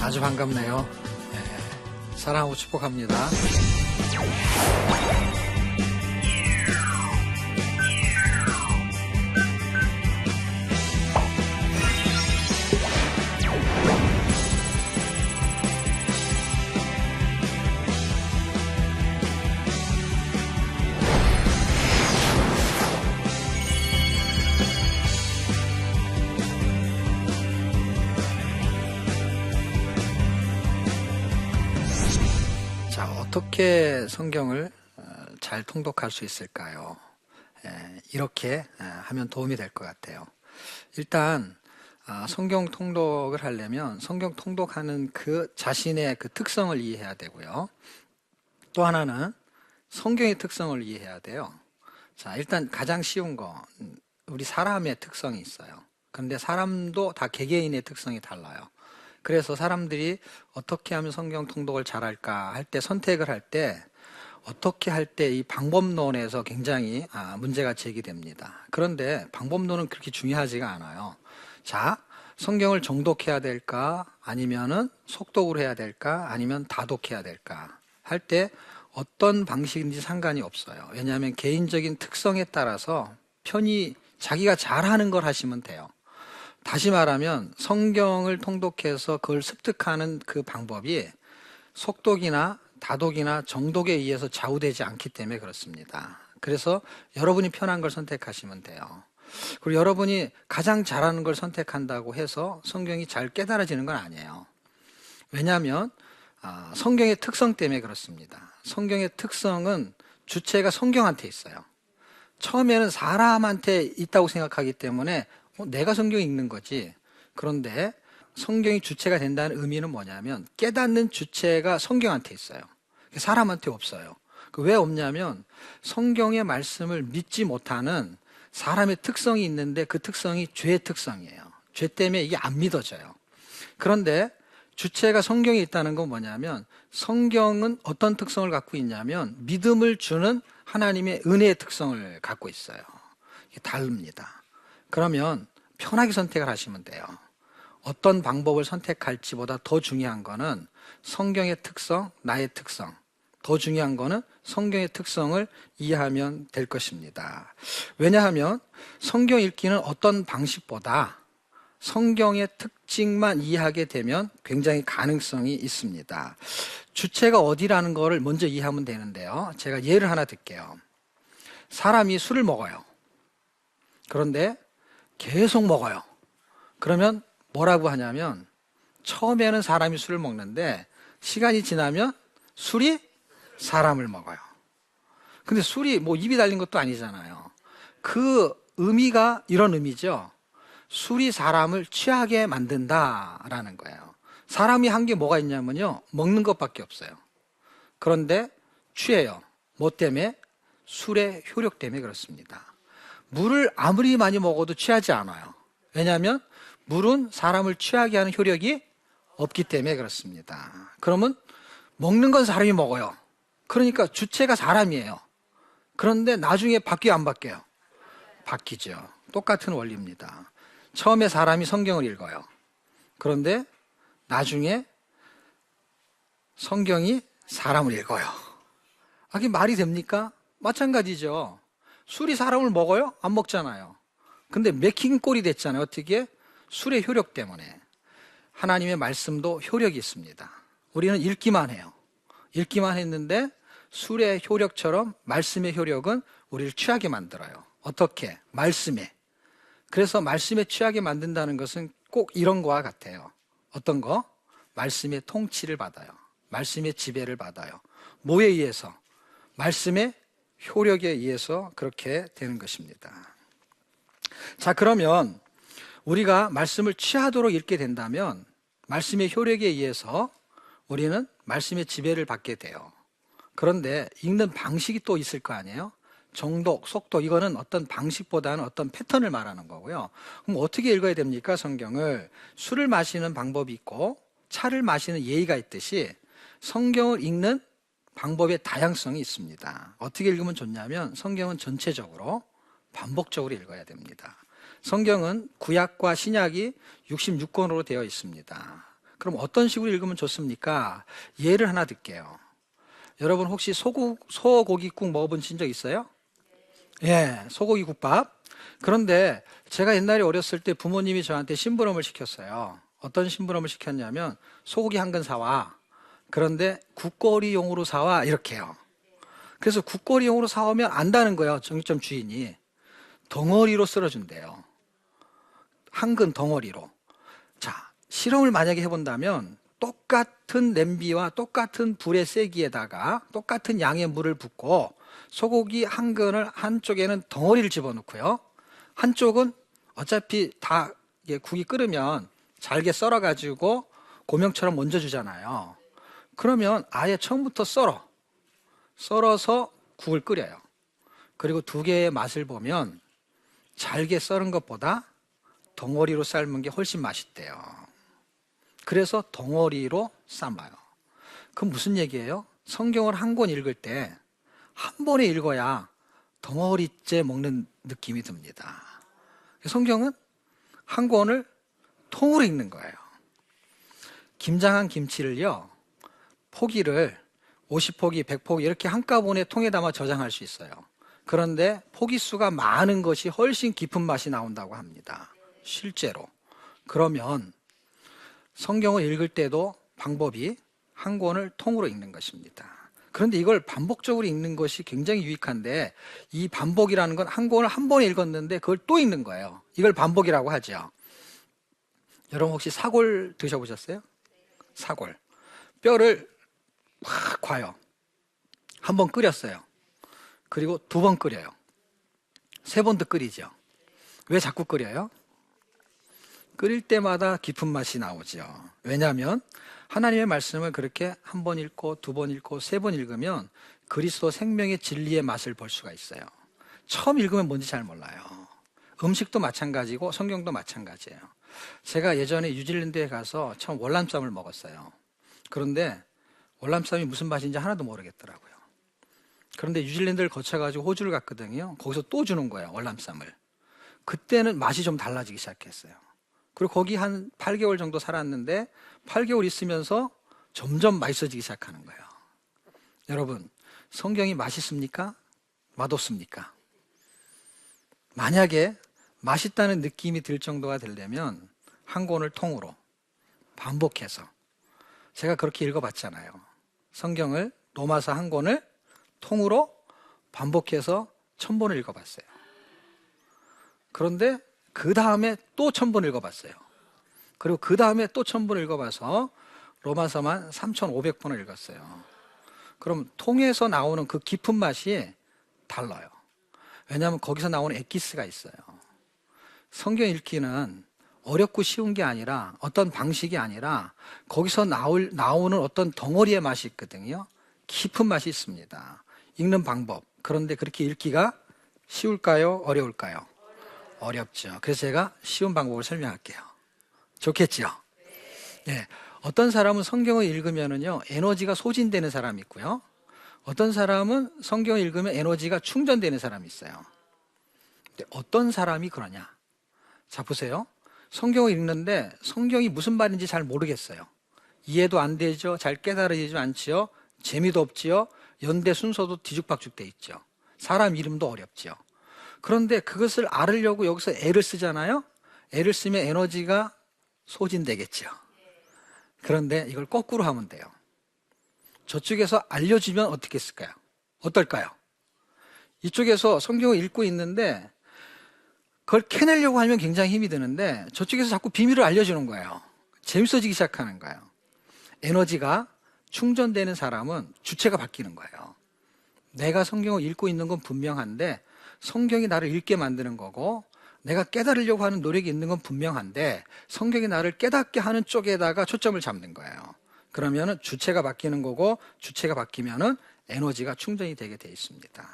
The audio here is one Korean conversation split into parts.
아주 반갑네요. 사랑하고 축복합니다. 어떻게 성경을 잘 통독할 수 있을까요? 이렇게 하면 도움이 될 것 같아요. 일단 성경 통독을 하려면 성경 통독하는 그 자신의 그 특성을 이해해야 되고요. 또 하나는 성경의 특성을 이해해야 돼요. 자, 일단 가장 쉬운 거, 우리 사람의 특성이 있어요. 그런데 사람도 다 개개인의 특성이 달라요. 그래서 사람들이 어떻게 하면 성경 통독을 잘할까 할 때, 선택을 할 때 어떻게 할 때 이 방법론에서 굉장히 문제가 제기됩니다. 그런데 방법론은 그렇게 중요하지가 않아요. 자, 성경을 정독해야 될까 아니면은 속독을 해야 될까 아니면 다독해야 될까 할 때 어떤 방식인지 상관이 없어요. 왜냐하면 개인적인 특성에 따라서 편히 자기가 잘하는 걸 하시면 돼요. 다시 말하면 성경을 통독해서 그걸 습득하는 그 방법이 속독이나 다독이나 정독에 의해서 좌우되지 않기 때문에 그렇습니다. 그래서 여러분이 편한 걸 선택하시면 돼요. 그리고 여러분이 가장 잘하는 걸 선택한다고 해서 성경이 잘 깨달아지는 건 아니에요. 왜냐하면 성경의 특성 때문에 그렇습니다. 성경의 특성은 주체가 성경한테 있어요. 처음에는 사람한테 있다고 생각하기 때문에 내가 성경 읽는 거지. 그런데 성경이 주체가 된다는 의미는 뭐냐면 깨닫는 주체가 성경한테 있어요. 사람한테 없어요. 왜 없냐면 성경의 말씀을 믿지 못하는 사람의 특성이 있는데 그 특성이 죄의 특성이에요. 죄 때문에 이게 안 믿어져요. 그런데 주체가 성경에 있다는 건 뭐냐면 성경은 어떤 특성을 갖고 있냐면 믿음을 주는 하나님의 은혜의 특성을 갖고 있어요. 이게 다릅니다. 그러면 편하게 선택을 하시면 돼요. 어떤 방법을 선택할지보다 더 중요한 거는 성경의 특성, 나의 특성. 더 중요한 거는 성경의 특성을 이해하면 될 것입니다. 왜냐하면 성경 읽기는 어떤 방식보다 성경의 특징만 이해하게 되면 굉장히 가능성이 있습니다. 주체가 어디라는 거를 먼저 이해하면 되는데요. 제가 예를 하나 들게요. 사람이 술을 먹어요. 그런데 계속 먹어요. 그러면 뭐라고 하냐면 처음에는 사람이 술을 먹는데 시간이 지나면 술이 사람을 먹어요. 근데 술이 뭐 입이 달린 것도 아니잖아요. 그 의미가 이런 의미죠. 술이 사람을 취하게 만든다라는 거예요. 사람이 한 게 뭐가 있냐면요. 먹는 것밖에 없어요. 그런데 취해요. 뭐 때문에? 술의 효력 때문에 그렇습니다. 물을 아무리 많이 먹어도 취하지 않아요. 왜냐하면 물은 사람을 취하게 하는 효력이 없기 때문에 그렇습니다. 그러면 먹는 건 사람이 먹어요. 그러니까 주체가 사람이에요. 그런데 나중에 바뀌어요, 안 바뀌어요? 바뀌죠. 똑같은 원리입니다. 처음에 사람이 성경을 읽어요. 그런데 나중에 성경이 사람을 읽어요. 이게 말이 됩니까? 마찬가지죠. 술이 사람을 먹어요? 안 먹잖아요. 근데 맥힌 꼴이 됐잖아요. 어떻게? 술의 효력 때문에. 하나님의 말씀도 효력이 있습니다. 우리는 읽기만 해요. 읽기만 했는데 술의 효력처럼 말씀의 효력은 우리를 취하게 만들어요. 어떻게? 말씀에. 그래서 말씀에 취하게 만든다는 것은 꼭 이런 거와 같아요. 어떤 거? 말씀의 통치를 받아요. 말씀의 지배를 받아요. 뭐에 의해서? 말씀의 효력에 의해서 그렇게 되는 것입니다. 자, 그러면 우리가 말씀을 취하도록 읽게 된다면 말씀의 효력에 의해서 우리는 말씀의 지배를 받게 돼요. 그런데 읽는 방식이 또 있을 거 아니에요? 정독, 속독, 이거는 어떤 방식보다는 어떤 패턴을 말하는 거고요. 그럼 어떻게 읽어야 됩니까? 성경을. 술을 마시는 방법이 있고 차를 마시는 예의가 있듯이 성경을 읽는 방법의 다양성이 있습니다. 어떻게 읽으면 좋냐면 성경은 전체적으로 반복적으로 읽어야 됩니다. 성경은 구약과 신약이 66권으로 되어 있습니다. 그럼 어떤 식으로 읽으면 좋습니까? 예를 하나 들게요. 여러분 혹시 소고기국 먹어보신 적 있어요? 예, 소고기 국밥. 그런데 제가 옛날에 어렸을 때 부모님이 저한테 심부름을 시켰어요. 어떤 심부름을 시켰냐면 소고기 한 근 사와. 그런데 국거리용으로 사와 이렇게요. 그래서 국거리용으로 사오면 안다는 거예요. 정육점 주인이. 덩어리로 썰어준대요. 한 근 덩어리로. 자, 실험을 만약에 해본다면 똑같은 냄비와 똑같은 불의 세기에다가 똑같은 양의 물을 붓고 소고기 한 근을 한쪽에는 덩어리를 집어넣고요. 한쪽은 어차피 다 이게 국이 끓으면 잘게 썰어가지고 고명처럼 얹어주잖아요. 그러면 아예 처음부터 썰어서 국을 끓여요. 그리고 두 개의 맛을 보면 잘게 썰은 것보다 덩어리로 삶은 게 훨씬 맛있대요. 그래서 덩어리로 삶아요. 그럼 무슨 얘기예요? 성경을 한 권 읽을 때 한 번에 읽어야 덩어리째 먹는 느낌이 듭니다. 성경은 한 권을 통으로 읽는 거예요. 김장한 김치를요, 포기를 50포기, 100포기 이렇게 한꺼번에 통에 담아 저장할 수 있어요. 그런데 포기 수가 많은 것이 훨씬 깊은 맛이 나온다고 합니다. 실제로. 그러면 성경을 읽을 때도 방법이 한 권을 통으로 읽는 것입니다. 그런데 이걸 반복적으로 읽는 것이 굉장히 유익한데 이 반복이라는 건 한 권을 한 번에 읽었는데 그걸 또 읽는 거예요. 이걸 반복이라고 하죠. 여러분 혹시 사골 드셔보셨어요? 사골. 뼈를 확 과요. 한 번 끓였어요. 그리고 두 번 끓여요. 세 번도 끓이죠. 왜 자꾸 끓여요? 끓일 때마다 깊은 맛이 나오죠. 왜냐하면 하나님의 말씀을 그렇게 한 번 읽고 두 번 읽고 세 번 읽으면 그리스도 생명의 진리의 맛을 볼 수가 있어요. 처음 읽으면 뭔지 잘 몰라요. 음식도 마찬가지고 성경도 마찬가지예요. 제가 예전에 뉴질랜드에 가서 처음 월남쌈을 먹었어요. 그런데 월남쌈이 무슨 맛인지 하나도 모르겠더라고요. 그런데 뉴질랜드를 거쳐가지고 호주를 갔거든요. 거기서 또 주는 거예요, 월남쌈을. 그때는 맛이 좀 달라지기 시작했어요. 그리고 거기 한 8개월 정도 살았는데 8개월 있으면서 점점 맛있어지기 시작하는 거예요. 여러분, 성경이 맛있습니까? 맛없습니까? 만약에 맛있다는 느낌이 들 정도가 되려면 한 권을 통으로 반복해서, 제가 그렇게 읽어봤잖아요. 성경을 로마서 한 권을 통으로 반복해서 1000번을 읽어봤어요. 그런데 그 다음에 또 1000번 읽어봤어요. 그리고 그 다음에 또 1000번 읽어봐서 로마서만 3500번을 읽었어요. 그럼 통에서 나오는 그 깊은 맛이 달라요. 왜냐하면 거기서 나오는 엑기스가 있어요. 성경 읽기는 어렵고 쉬운 게 아니라 어떤 방식이 아니라 거기서 나오는 어떤 덩어리의 맛이 있거든요. 깊은 맛이 있습니다. 읽는 방법. 그런데 그렇게 읽기가 쉬울까요? 어려울까요? 어렵죠. 그래서 제가 쉬운 방법을 설명할게요. 좋겠죠? 네. 어떤 사람은 성경을 읽으면은요, 에너지가 소진되는 사람이 있고요. 어떤 사람은 성경을 읽으면 에너지가 충전되는 사람이 있어요. 근데 어떤 사람이 그러냐? 자, 보세요. 성경을 읽는데 성경이 무슨 말인지 잘 모르겠어요. 이해도 안 되죠. 잘 깨달아지지 않지요. 재미도 없지요. 연대 순서도 뒤죽박죽 돼 있죠. 사람 이름도 어렵지요. 그런데 그것을 알으려고 여기서 애를 쓰잖아요. 애를 쓰면 에너지가 소진되겠죠. 그런데 이걸 거꾸로 하면 돼요. 저쪽에서 알려주면 어떻게 했을까요? 어떨까요? 이쪽에서 성경을 읽고 있는데 그걸 캐내려고 하면 굉장히 힘이 드는데 저쪽에서 자꾸 비밀을 알려주는 거예요. 재밌어지기 시작하는 거예요. 에너지가 충전되는 사람은 주체가 바뀌는 거예요. 내가 성경을 읽고 있는 건 분명한데 성경이 나를 읽게 만드는 거고 내가 깨달으려고 하는 노력이 있는 건 분명한데 성경이 나를 깨닫게 하는 쪽에다가 초점을 잡는 거예요. 그러면 주체가 바뀌는 거고 주체가 바뀌면 에너지가 충전이 되게 돼 있습니다.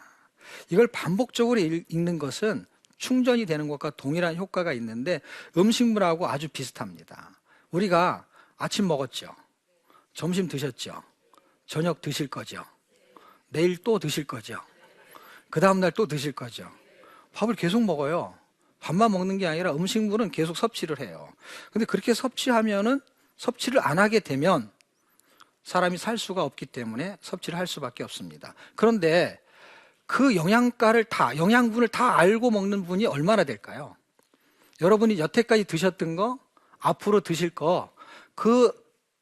이걸 반복적으로 읽는 것은 충전이 되는 것과 동일한 효과가 있는데 음식물하고 아주 비슷합니다. 우리가 아침 먹었죠. 점심 드셨죠. 저녁 드실 거죠. 내일 또 드실 거죠. 그 다음날 또 드실 거죠. 밥을 계속 먹어요. 밥만 먹는 게 아니라 음식물은 계속 섭취를 해요. 근데 그렇게 섭취하면은 섭취를 안 하게 되면 사람이 살 수가 없기 때문에 섭취를 할 수밖에 없습니다. 그런데 그 영양분을 다 알고 먹는 분이 얼마나 될까요? 여러분이 여태까지 드셨던 거, 앞으로 드실 거, 그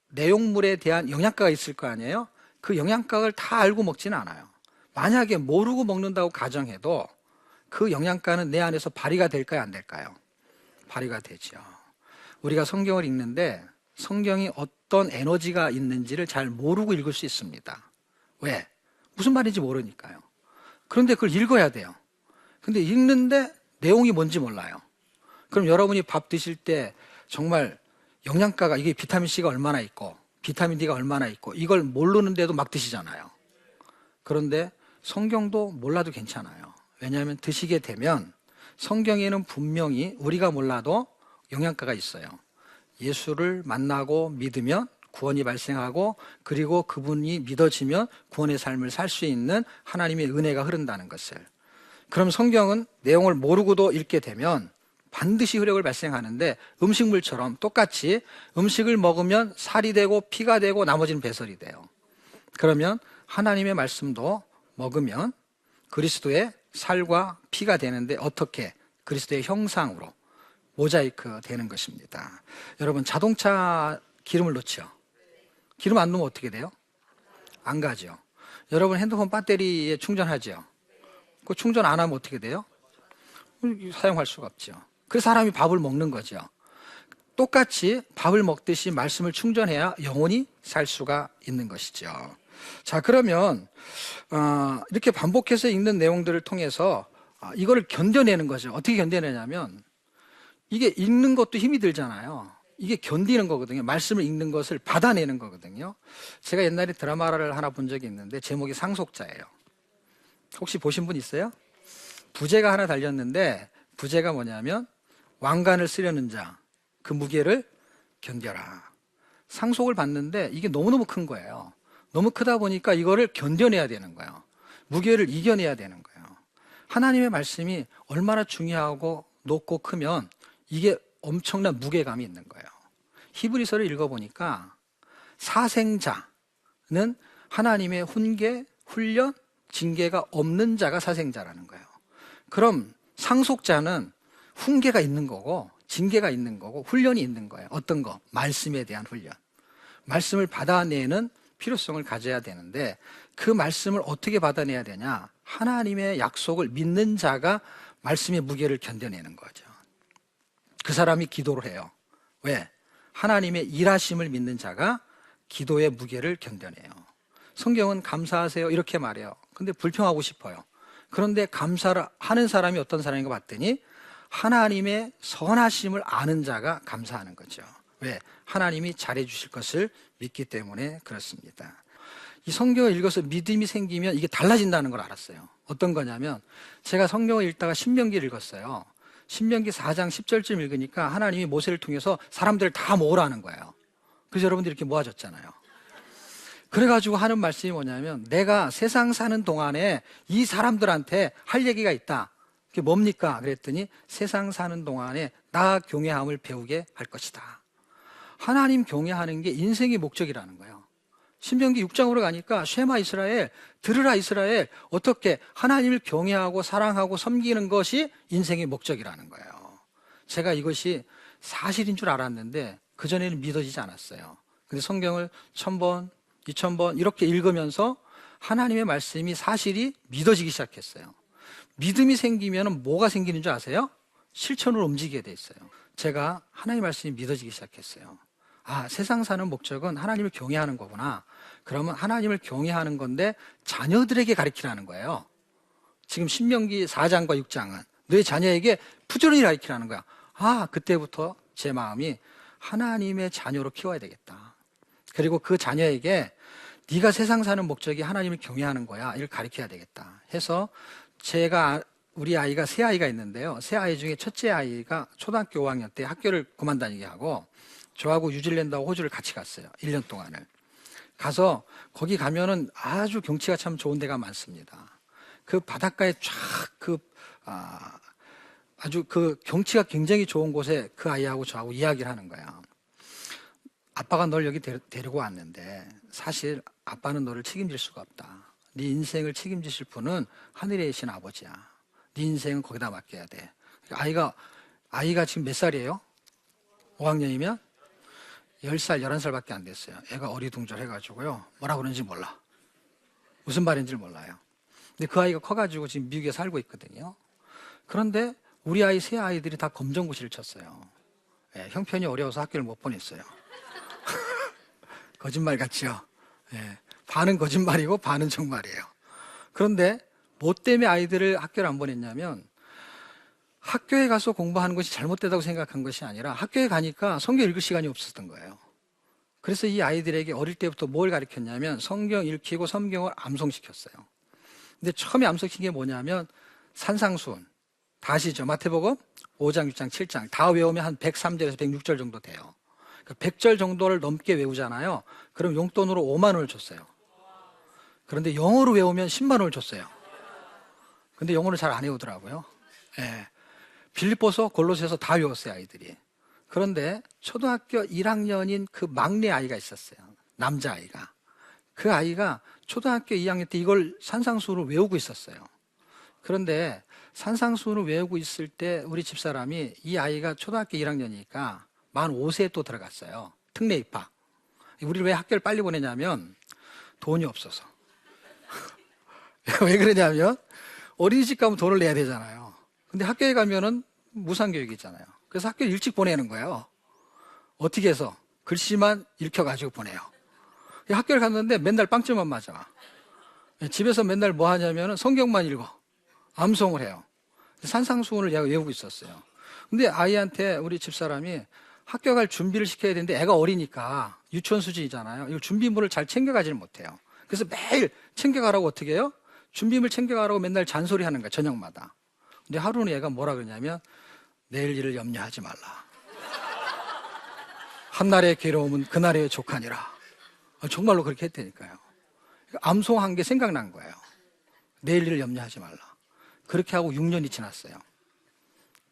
내용물에 대한 영양가가 있을 거 아니에요? 그 영양가를 다 알고 먹지는 않아요. 만약에 모르고 먹는다고 가정해도 그 영양가는 내 안에서 발휘가 될까요, 안 될까요? 발휘가 되죠. 우리가 성경을 읽는데 성경이 어떤 에너지가 있는지를 잘 모르고 읽을 수 있습니다. 왜? 무슨 말인지 모르니까요. 그런데 그걸 읽어야 돼요. 근데 읽는데 내용이 뭔지 몰라요. 그럼 여러분이 밥 드실 때 정말 영양가가, 이게 비타민C가 얼마나 있고 비타민 D가 얼마나 있고 이걸 모르는데도 막 드시잖아요. 그런데 성경도 몰라도 괜찮아요. 왜냐하면 드시게 되면 성경에는 분명히 우리가 몰라도 영양가가 있어요. 예수를 만나고 믿으면 구원이 발생하고, 그리고 그분이 믿어지면 구원의 삶을 살 수 있는 하나님의 은혜가 흐른다는 것을. 그럼 성경은 내용을 모르고도 읽게 되면 반드시 효력을 발생하는데, 음식물처럼 똑같이 음식을 먹으면 살이 되고 피가 되고 나머지는 배설이 돼요. 그러면 하나님의 말씀도 먹으면 그리스도의 살과 피가 되는데, 어떻게? 그리스도의 형상으로 모자이크 되는 것입니다. 여러분, 자동차 기름을 넣죠. 기름 안 넣으면 어떻게 돼요? 안 가죠. 여러분, 핸드폰 배터리에 충전하죠. 그 충전 안 하면 어떻게 돼요? 사용할 수가 없죠. 그래서 사람이 밥을 먹는 거죠. 똑같이 밥을 먹듯이 말씀을 충전해야 영원히 살 수가 있는 것이죠. 자, 그러면 이렇게 반복해서 읽는 내용들을 통해서 이거를 견뎌내는 거죠. 어떻게 견뎌내냐면, 이게 읽는 것도 힘이 들잖아요. 이게 견디는 거거든요. 말씀을 읽는 것을 받아내는 거거든요. 제가 옛날에 드라마를 하나 본 적이 있는데 제목이 상속자예요. 혹시 보신 분 있어요? 부제가 하나 달렸는데, 부제가 뭐냐면 왕관을 쓰려는 자, 그 무게를 견뎌라. 상속을 받는데 이게 너무너무 큰 거예요. 너무 크다 보니까 이거를 견뎌내야 되는 거예요. 무게를 이겨내야 되는 거예요. 하나님의 말씀이 얼마나 중요하고 높고 크면 이게 엄청난 무게감이 있는 거예요. 히브리서를 읽어보니까 사생자는 하나님의 훈계, 훈련, 징계가 없는 자가 사생자라는 거예요. 그럼 상속자는 훈계가 있는 거고 징계가 있는 거고 훈련이 있는 거예요. 어떤 거? 말씀에 대한 훈련. 말씀을 받아내는 필요성을 가져야 되는데, 그 말씀을 어떻게 받아내야 되냐? 하나님의 약속을 믿는 자가 말씀의 무게를 견뎌내는 거죠. 그 사람이 기도를 해요. 왜? 하나님의 일하심을 믿는 자가 기도의 무게를 견뎌내요. 성경은 감사하세요 이렇게 말해요. 근데 불평하고 싶어요. 그런데 감사를 하는 사람이 어떤 사람인가 봤더니 하나님의 선하심을 아는 자가 감사하는 거죠. 왜? 하나님이 잘해 주실 것을 믿기 때문에 그렇습니다. 이 성경을 읽어서 믿음이 생기면 이게 달라진다는 걸 알았어요. 어떤 거냐면, 제가 성경을 읽다가 신명기를 읽었어요. 신명기 4장 10절쯤 읽으니까 하나님이 모세를 통해서 사람들을 다 모으라는 거예요. 그래서 여러분들이 이렇게 모아졌잖아요. 그래가지고 하는 말씀이 뭐냐면, 내가 세상 사는 동안에 이 사람들한테 할 얘기가 있다. 그게 뭡니까? 그랬더니 세상 사는 동안에 나 경외함을 배우게 할 것이다. 하나님 경외하는 게 인생의 목적이라는 거예요. 신명기 6장으로 가니까 쉐마 이스라엘, 들으라 이스라엘, 어떻게 하나님을 경외하고 사랑하고 섬기는 것이 인생의 목적이라는 거예요. 제가 이것이 사실인 줄 알았는데 그전에는 믿어지지 않았어요. 근데 성경을 1000번, 2000번 이렇게 읽으면서 하나님의 말씀이 사실이 믿어지기 시작했어요. 믿음이 생기면 뭐가 생기는 줄 아세요? 실천으로 움직이게 돼 있어요. 제가 하나님의 말씀이 믿어지기 시작했어요. 아, 세상 사는 목적은 하나님을 경외하는 거구나. 그러면 하나님을 경외하는 건데 자녀들에게 가르치라는 거예요. 지금 신명기 4장과 6장은 너희 자녀에게 부지런히 가르치라는 거야. 아, 그때부터 제 마음이 하나님의 자녀로 키워야 되겠다. 그리고 그 자녀에게 네가 세상 사는 목적이 하나님을 경외하는 거야. 이걸 가르쳐야 되겠다 해서, 우리 아이가 세 아이가 있는데요. 세 아이 중에 첫째 아이가 초등학교 5학년 때 학교를 그만 다니게 하고, 저하고 뉴질랜드하고 호주를 같이 갔어요. 1년 동안을. 가서 거기 가면은 아주 경치가 참 좋은 데가 많습니다. 그 바닷가에 아주 그 경치가 굉장히 좋은 곳에 그 아이하고 저하고 이야기를 하는 거야. 아빠가 널 여기 데리고 왔는데 사실 아빠는 너를 책임질 수가 없다. 네 인생을 책임지실 분은 하늘에 계신 아버지야. 네 인생은 거기다 맡겨야 돼. 아이가 지금 몇 살이에요? 5학년이면 10살, 11살밖에 안 됐어요. 애가 어리둥절해가지고요. 뭐라 그러는지 몰라. 무슨 말인지 몰라요. 근데 그 아이가 커가지고 지금 미국에 살고 있거든요. 그런데 우리 아이 세 아이들이 다 검정고시를 쳤어요. 예, 형편이 어려워서 학교를 못 보냈어요. 거짓말 같죠? 예, 반은 거짓말이고 반은 정말이에요. 그런데 뭐 때문에 아이들을 학교를 안 보냈냐면 학교에 가서 공부하는 것이 잘못되다고 생각한 것이 아니라 학교에 가니까 성경 읽을 시간이 없었던 거예요. 그래서 이 아이들에게 어릴 때부터 뭘 가르쳤냐면 성경 읽히고 성경을 암송시켰어요. 근데 처음에 암송시킨 게 뭐냐면 산상수훈. 다 아시죠? 마태복음 5장, 6장, 7장 다 외우면 한 103절에서 106절 정도 돼요. 100절 정도를 넘게 외우잖아요. 그럼 용돈으로 5만 원을 줬어요. 그런데 영어로 외우면 10만 원을 줬어요. 근데 영어를 잘 안 외우더라고요. 예. 빌립보서, 골로새서 다 외웠어요, 아이들이. 그런데 초등학교 1학년인 그 막내 아이가 있었어요. 남자아이가. 그 아이가 초등학교 2학년 때 이걸 산상수훈을 외우고 있었어요. 그런데 산상수훈을 외우고 있을 때 우리 집사람이 이 아이가 초등학교 1학년이니까 만 5세에 또 들어갔어요. 특례 입학. 우리를 왜 학교를 빨리 보내냐면 돈이 없어서. 왜 그러냐면 어린이집 가면 돈을 내야 되잖아요. 근데 학교에 가면은 무상교육이잖아요. 그래서 학교 일찍 보내는 거예요. 어떻게 해서? 글씨만 읽혀가지고 보내요. 학교를 갔는데 맨날 빵점만 맞아. 집에서 맨날 뭐 하냐면 성경만 읽어. 암송을 해요. 산상수훈을 내가 외우고 있었어요. 근데 아이한테 우리 집사람이 학교 갈 준비를 시켜야 되는데 애가 어리니까 유치원 수준이잖아요. 이거 준비물을 잘 챙겨가지를 못해요. 그래서 매일 챙겨가라고 어떻게 해요? 준비물 챙겨가라고 맨날 잔소리 하는 거야, 저녁마다. 근데 하루는 얘가 뭐라 그러냐면 내일 일을 염려하지 말라. 한날의 괴로움은 그날의 족하니라. 정말로 그렇게 했다니까요. 암송한 게 생각난 거예요. 내일 일을 염려하지 말라. 그렇게 하고 6년이 지났어요.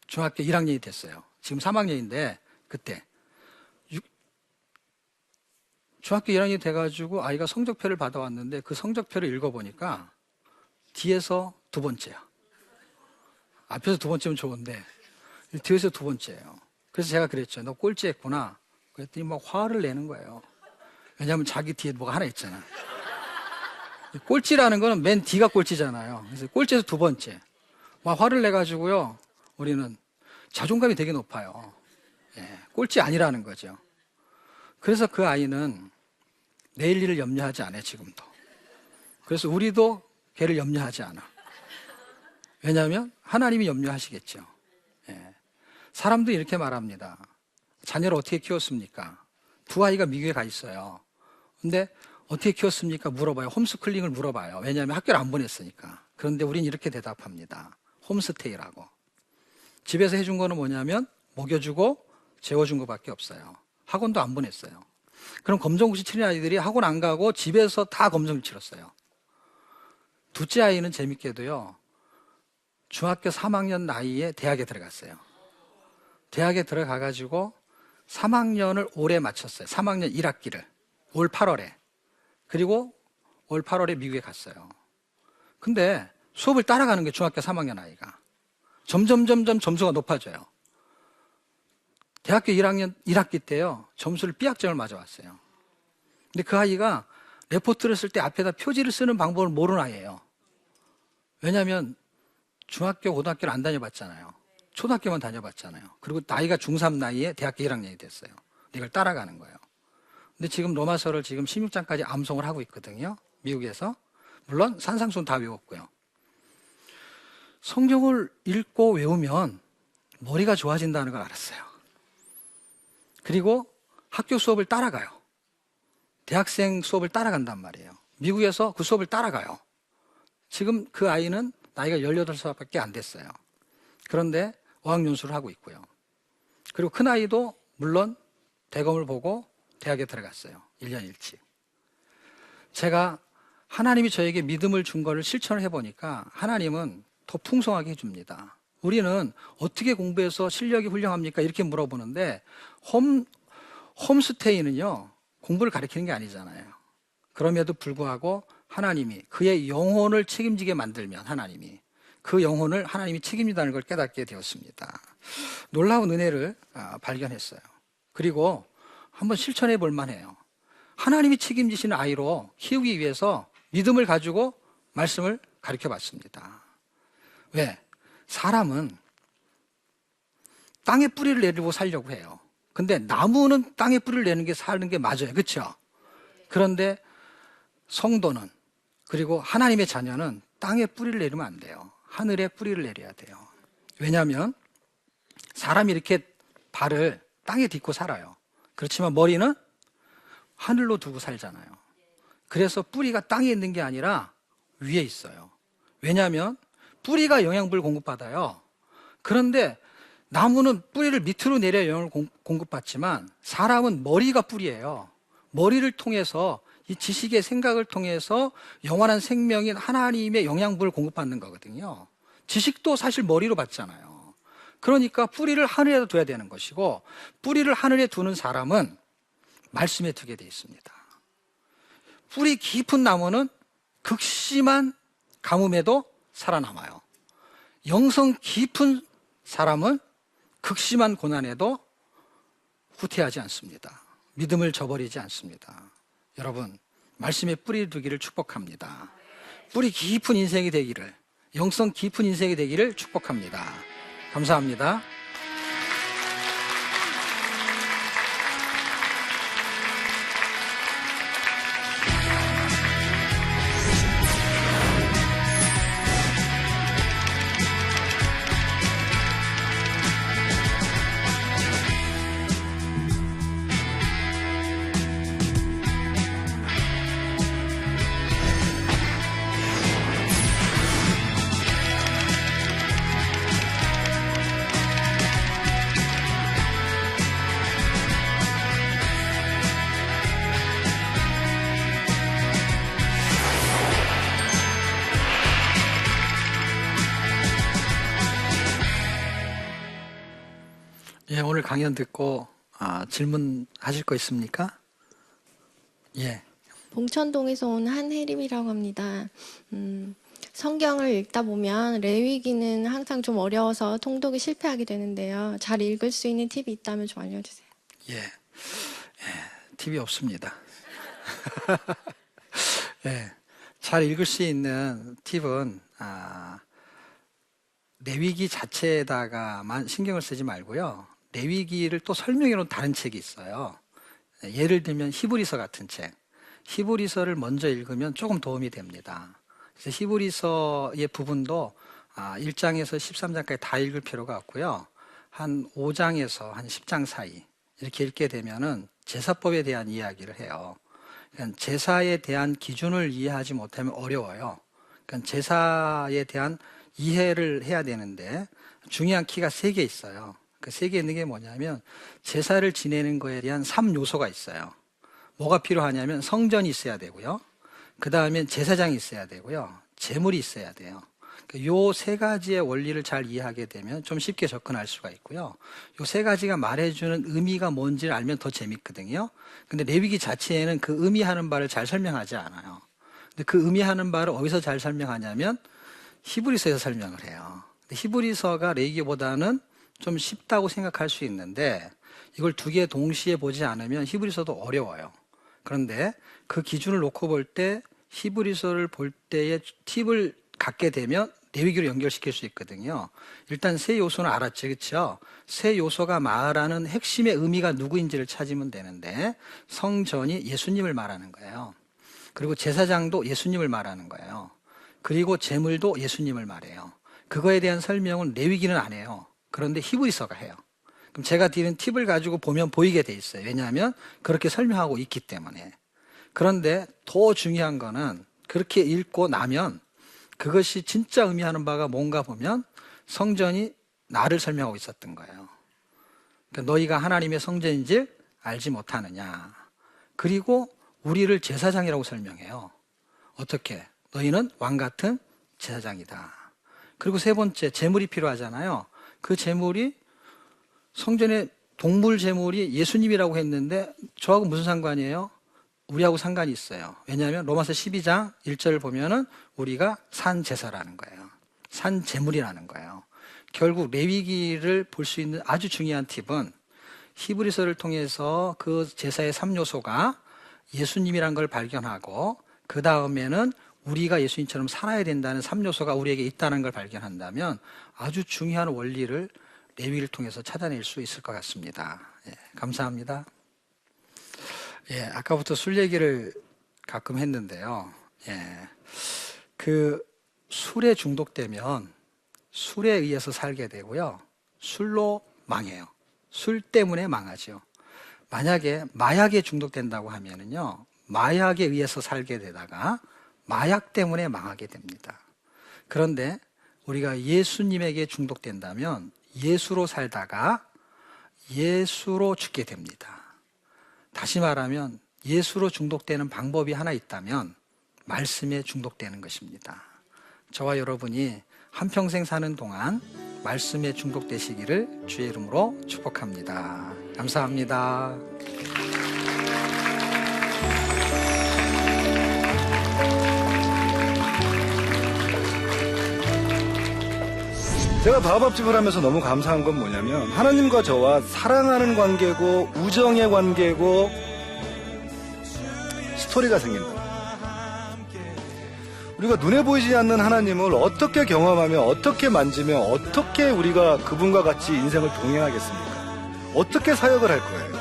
중학교 1학년이 됐어요. 지금 3학년인데 그때 중학교 1학년이 돼가지고 아이가 성적표를 받아왔는데 그 성적표를 읽어보니까 뒤에서 두 번째야. 앞에서 두 번째면 좋은데 뒤에서 두 번째예요. 그래서 제가 그랬죠. 너 꼴찌했구나. 그랬더니 막 화를 내는 거예요. 왜냐하면 자기 뒤에 뭐가 하나 있잖아. 꼴찌라는 거는 맨 뒤가 꼴찌잖아요. 그래서 꼴찌에서 두 번째. 막 화를 내가지고요. 우리는 자존감이 되게 높아요. 예, 꼴찌 아니라는 거죠. 그래서 그 아이는 내일 일을 염려하지 않아요, 지금도. 그래서 우리도 걔를 염려하지 않아. 왜냐하면 하나님이 염려하시겠죠. 예. 사람도 이렇게 말합니다. 자녀를 어떻게 키웠습니까? 두 아이가 미국에 가 있어요. 근데 어떻게 키웠습니까? 물어봐요. 홈스쿨링을 물어봐요. 왜냐하면 학교를 안 보냈으니까. 그런데 우린 이렇게 대답합니다. 홈스테이라고. 집에서 해준 거는 뭐냐면 먹여주고 재워준 것밖에 없어요. 학원도 안 보냈어요. 그럼 검정고시 치는 아이들이 학원 안 가고 집에서 다 검정을 치렀어요. 둘째 아이는 재밌게도요. 중학교 3학년 나이에 대학에 들어갔어요. 대학에 들어가가지고 3학년을 올해 마쳤어요. 3학년 1학기를. 올 8월에. 그리고 올 8월에 미국에 갔어요. 근데 수업을 따라가는 게 중학교 3학년 아이가. 점점 점수가 높아져요. 대학교 1학년 1학기 때요. 점수를 B학점을 맞아왔어요. 근데 그 아이가 레포트를 쓸 때 앞에다 표지를 쓰는 방법을 모르는 아이예요. 왜냐하면 중학교, 고등학교를 안 다녀봤잖아요. 초등학교만 다녀봤잖아요. 그리고 나이가 중3 나이에 대학교 1학년이 됐어요. 이걸 따라가는 거예요. 근데 지금 로마서를 지금 16장까지 암송을 하고 있거든요. 미국에서. 물론 산상수훈 다 외웠고요. 성경을 읽고 외우면 머리가 좋아진다는 걸 알았어요. 그리고 학교 수업을 따라가요. 대학생 수업을 따라간단 말이에요. 미국에서 그 수업을 따라가요. 지금 그 아이는 나이가 18살밖에 안 됐어요. 그런데 어학연수를 하고 있고요. 그리고 큰 아이도 물론 대검을 보고 대학에 들어갔어요. 1년 일찍. 제가 하나님이 저에게 믿음을 준 거를 실천을 해보니까 하나님은 더 풍성하게 해줍니다. 우리는 어떻게 공부해서 실력이 훌륭합니까? 이렇게 물어보는데 홈스테이는요, 공부를 가르치는 게 아니잖아요. 그럼에도 불구하고 하나님이 그의 영혼을 책임지게 만들면 하나님이 그 영혼을 하나님이 책임진다는 걸 깨닫게 되었습니다. 놀라운 은혜를 발견했어요. 그리고 한번 실천해 볼 만해요. 하나님이 책임지시는 아이로 키우기 위해서 믿음을 가지고 말씀을 가르쳐 봤습니다. 왜? 사람은 땅에 뿌리를 내리고 살려고 해요. 근데 나무는 땅에 뿌리를 내는 게 사는 게 맞아요. 그렇죠? 그런데 성도는, 그리고 하나님의 자녀는 땅에 뿌리를 내리면 안 돼요. 하늘에 뿌리를 내려야 돼요. 왜냐하면 사람이 이렇게 발을 땅에 딛고 살아요. 그렇지만 머리는 하늘로 두고 살잖아요. 그래서 뿌리가 땅에 있는 게 아니라 위에 있어요. 왜냐하면 뿌리가 영양분을 공급받아요. 그런데 나무는 뿌리를 밑으로 내려 영양을 공급받지만 사람은 머리가 뿌리예요. 머리를 통해서 이 지식의 생각을 통해서 영원한 생명인 하나님의 영양분을 공급받는 거거든요. 지식도 사실 머리로 받잖아요. 그러니까 뿌리를 하늘에 둬야 되는 것이고, 뿌리를 하늘에 두는 사람은 말씀에 두게 되어 있습니다. 뿌리 깊은 나무는 극심한 가뭄에도 살아남아요. 영성 깊은 사람은 극심한 고난에도 후퇴하지 않습니다. 믿음을 저버리지 않습니다. 여러분, 말씀에 뿌리 두기를 축복합니다. 뿌리 깊은 인생이 되기를, 영성 깊은 인생이 되기를 축복합니다. 감사합니다. 예, 오늘 강연 듣고 질문하실 거 있습니까? 예. 봉천동에서 온 한혜림이라고 합니다. 성경을 읽다 보면 레위기는 항상 좀 어려워서 통독이 실패하게 되는데요. 잘 읽을 수 있는 팁이 있다면 좀 알려주세요. 예, 팁이 없습니다. 예, 잘 읽을 수 있는 팁은 레위기 자체에다가만 신경을 쓰지 말고요. 레위기를 또 설명해 놓은 다른 책이 있어요. 예를 들면 히브리서 같은 책. 히브리서를 먼저 읽으면 조금 도움이 됩니다. 그래서 히브리서의 부분도 1장에서 13장까지 다 읽을 필요가 없고요. 한 5장에서 한 10장 사이 이렇게 읽게 되면은 제사법에 대한 이야기를 해요. 그러니까 제사에 대한 기준을 이해하지 못하면 어려워요. 그러니까 제사에 대한 이해를 해야 되는데 중요한 키가 3개 있어요. 그 3개 있는 게 뭐냐면 제사를 지내는 거에 대한 3요소가 있어요. 뭐가 필요하냐면 성전이 있어야 되고요. 그 다음에 제사장이 있어야 되고요. 제물이 있어야 돼요. 요 3가지의 원리를 잘 이해하게 되면 좀 쉽게 접근할 수가 있고요. 요 3가지가 말해주는 의미가 뭔지를 알면 더 재밌거든요. 근데 레위기 자체에는 그 의미하는 바를 잘 설명하지 않아요. 근데 그 의미하는 바를 어디서 잘 설명하냐면 히브리서에서 설명을 해요. 히브리서가 레위기보다는 좀 쉽다고 생각할 수 있는데 이걸 2개 동시에 보지 않으면 히브리서도 어려워요. 그런데 그 기준을 놓고 볼 때 히브리서를 볼 때의 팁을 갖게 되면 레위기로 연결시킬 수 있거든요. 일단 3 요소는 알았죠, 그렇죠? 3 요소가 말하는 핵심의 의미가 누구인지를 찾으면 되는데 성전이 예수님을 말하는 거예요. 그리고 제사장도 예수님을 말하는 거예요. 그리고 제물도 예수님을 말해요. 그거에 대한 설명은 레위기는 안 해요. 그런데 히브리서가 해요. 그럼 제가 드리는 팁을 가지고 보면 보이게 돼 있어요. 왜냐하면 그렇게 설명하고 있기 때문에. 그런데 더 중요한 거는 그렇게 읽고 나면 그것이 진짜 의미하는 바가 뭔가 보면 성전이 나를 설명하고 있었던 거예요. 그러니까 너희가 하나님의 성전인지 알지 못하느냐. 그리고 우리를 제사장이라고 설명해요. 어떻게? 너희는 왕 같은 제사장이다. 그리고 3번째, 제물이 필요하잖아요. 그 제물이 성전에 동물 제물이 예수님이라고 했는데 저하고 무슨 상관이에요? 우리하고 상관이 있어요. 왜냐하면 로마서 12장 1절을 보면은 우리가 산 제사라는 거예요. 산 제물이라는 거예요. 결국 레위기를 볼 수 있는 아주 중요한 팁은 히브리서를 통해서 그 제사의 3요소가 예수님이란 걸 발견하고 그 다음에는 우리가 예수님처럼 살아야 된다는 3요소가 우리에게 있다는 걸 발견한다면 아주 중요한 원리를 레위기를 통해서 찾아낼 수 있을 것 같습니다. 예, 감사합니다. 예, 아까부터 술 얘기를 가끔 했는데요. 예, 그 술에 중독되면 술에 의해서 살게 되고요. 술로 망해요. 술 때문에 망하죠. 만약에 마약에 중독된다고 하면은요, 마약에 의해서 살게 되다가 마약 때문에 망하게 됩니다. 그런데 우리가 예수님에게 중독된다면 예수로 살다가 예수로 죽게 됩니다. 다시 말하면 예수로 중독되는 방법이 하나 있다면 말씀에 중독되는 것입니다. 저와 여러분이 한평생 사는 동안 말씀에 중독되시기를 주의 이름으로 축복합니다. 감사합니다. 제가 바오밥집을 하면서 너무 감사한 건 뭐냐면 하나님과 저와 사랑하는 관계고 우정의 관계고 스토리가 생긴다. 우리가 눈에 보이지 않는 하나님을 어떻게 경험하며 어떻게 만지며 어떻게 우리가 그분과 같이 인생을 동행하겠습니까? 어떻게 사역을 할 거예요?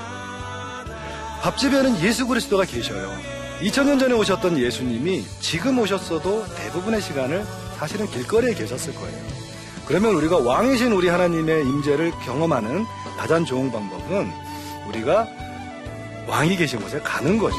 밥집에는 예수 그리스도가 계셔요. 2000년 전에 오셨던 예수님이 지금 오셨어도 대부분의 시간을 사실은 길거리에 계셨을 거예요. 그러면 우리가 왕이신 우리 하나님의 임재를 경험하는 가장 좋은 방법은 우리가 왕이 계신 곳에 가는 거죠.